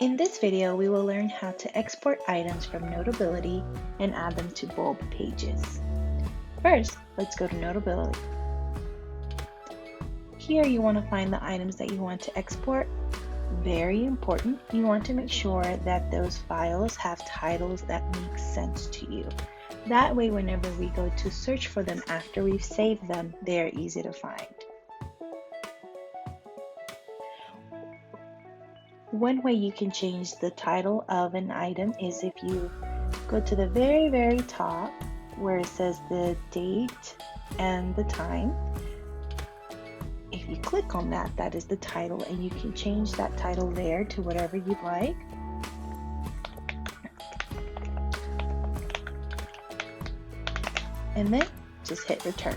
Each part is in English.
In this video, we will learn how to export items from Notability and add them to bulb pages. First, let's go to Notability. Here you want to find the items that you want to export. Very important, you want to make sure that those files have titles that make sense to you. That way, whenever we go to search for them after we've saved them, they are easy to find. One way you can change the title of an item is if you go to the very top where it says the date and the time. If you click on that, that is the title, and you can change that title there to whatever you'd like. And then just hit return.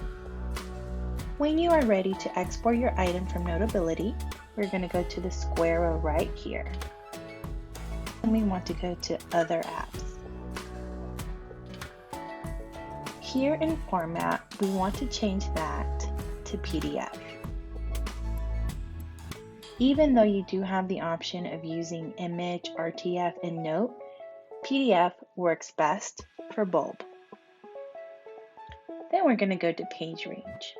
When you are ready to export your item from Notability, we're going to go to the square row right here. And we want to go to Other Apps. Here in Format, we want to change that to PDF. Even though you do have the option of using Image, RTF, and Note, PDF works best for bulb. Then we're going to go to Page Range.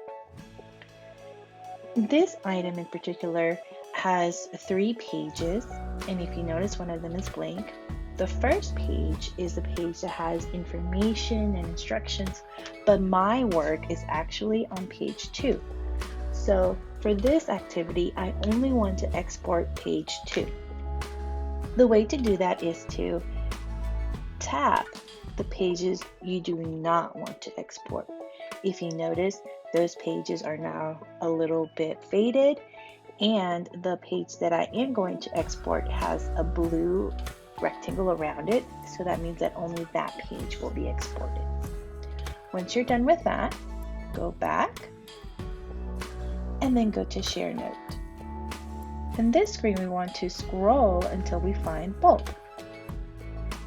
This item in particular has 3 pages, and if you notice, one of them is blank. The first page is the page that has information and instructions, but my work is actually on page 2. So for this activity, I only want to export page 2. The way to do that is to tap the pages you do not want to export. If you notice, those pages are now a little bit faded, and the page that I am going to export has a blue rectangle around it, so that means that only that page will be exported. Once you're done with that, go back and then go to Share Note. In this screen, we want to scroll until we find Bulb.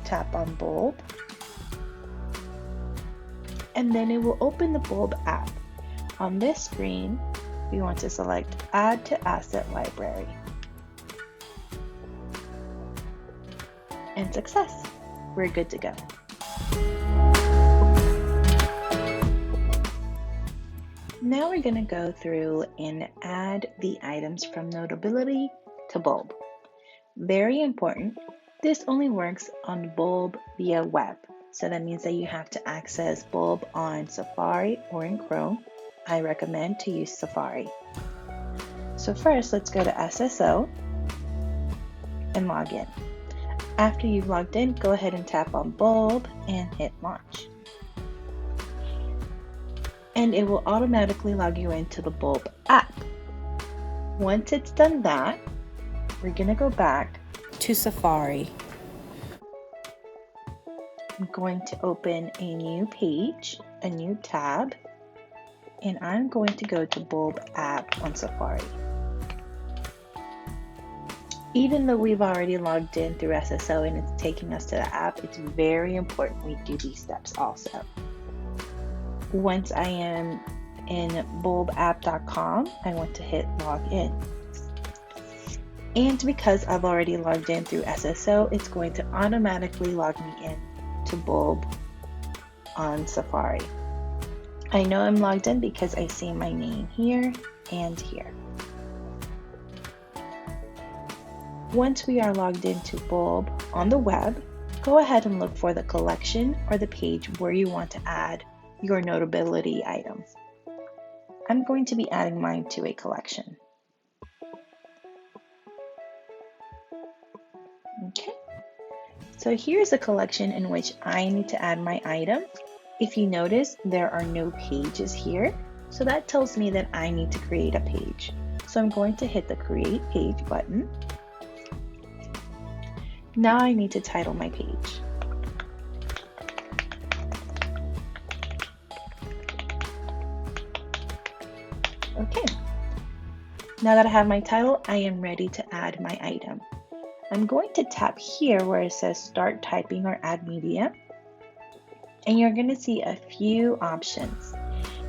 Tap on Bulb, and then it will open the Bulb app. On this screen, we want to select Add to Asset Library. And success! We're good to go. Now we're going to go through and add the items from Notability to Bulb. Very important, this only works on Bulb via web. So that means that you have to access Bulb on Safari or in Chrome. I recommend to use Safari. So first, let's go to SSO and log in. After you've logged in, go ahead and tap on Bulb and hit Launch. And it will automatically log you into the Bulb app. Once it's done that, we're going to go back to Safari. I'm going to open a new page, a new tab, and I'm going to go to Bulb app on Safari. Even though we've already logged in through SSO and it's taking us to the app, it's very important we do these steps also. Once I am in bulbapp.com, I want to hit login. And because I've already logged in through SSO, it's going to automatically log me in to Bulb on Safari. I know I'm logged in because I see my name here and here. Once we are logged into Bulb on the web, go ahead and look for the collection or the page where you want to add your Notability item. I'm going to be adding mine to a collection. Okay, so here's a collection in which I need to add my item. If you notice, there are no pages here, so that tells me that I need to create a page. So I'm going to hit the Create Page button. Now I need to title my page. Okay, now that I have my title, I am ready to add my item. I'm going to tap here where it says Start Typing or Add Media. And you're going to see a few options.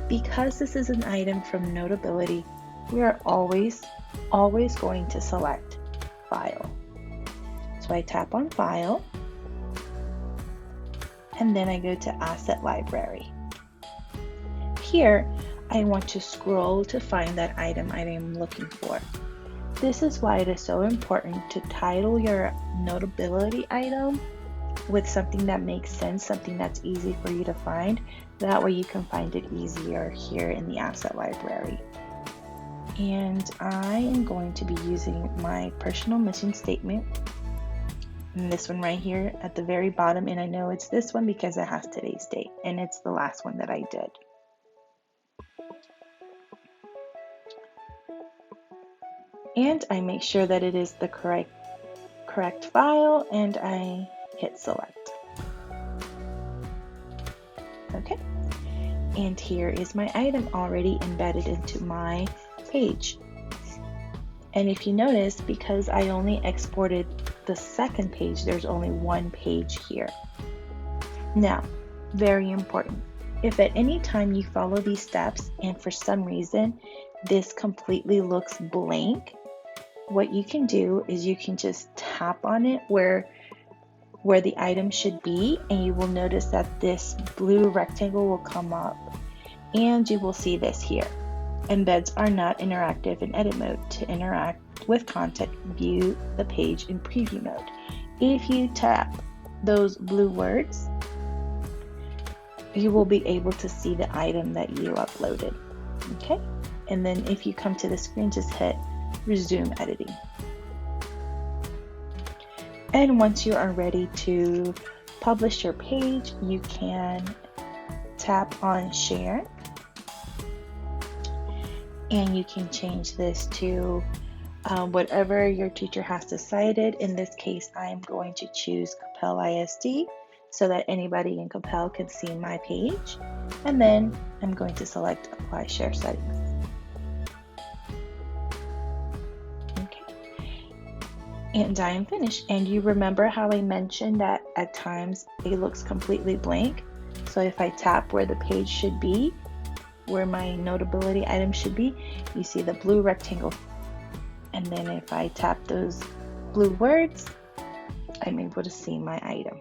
Because this is an item from Notability, we are always going to select File. So So I tap on File, and then I go to Asset Library. Here, I want to scroll to find that item I am looking for. This is why it is so important to title your Notability item with something that makes sense, something that's easy for you to find. That way you can find it easier here in the Asset Library. And I am going to be using my personal mission statement. And this one right here at the very bottom, and I know it's this one because it has today's date, and it's the last one that I did. And I make sure that it is the correct file, and I hit select. Okay, and here is my item already embedded into my page. And if you notice, because I only exported the second page, there's only one page here. Now, very important, if at any time you follow these steps and for some reason this completely looks blank, what you can do is you can just tap on it where the item should be, and you will notice that this blue rectangle will come up, and you will see this here. Embeds are not interactive in edit mode. To interact with content, view the page in preview mode. If you tap those blue words, you will be able to see the item that you uploaded. Okay, and then if you come to the screen, just hit resume editing. And once you are ready to publish your page, you can tap on share, and you can change this to whatever your teacher has decided. In this case, I'm going to choose Coppell ISD so that anybody in Coppell can see my page, and then I'm going to select apply share settings. And I am finished. And you remember how I mentioned that at times it looks completely blank? So if I tap where the page should be, where my Notability item should be, you see the blue rectangle. And then if I tap those blue words, I'm able to see my item.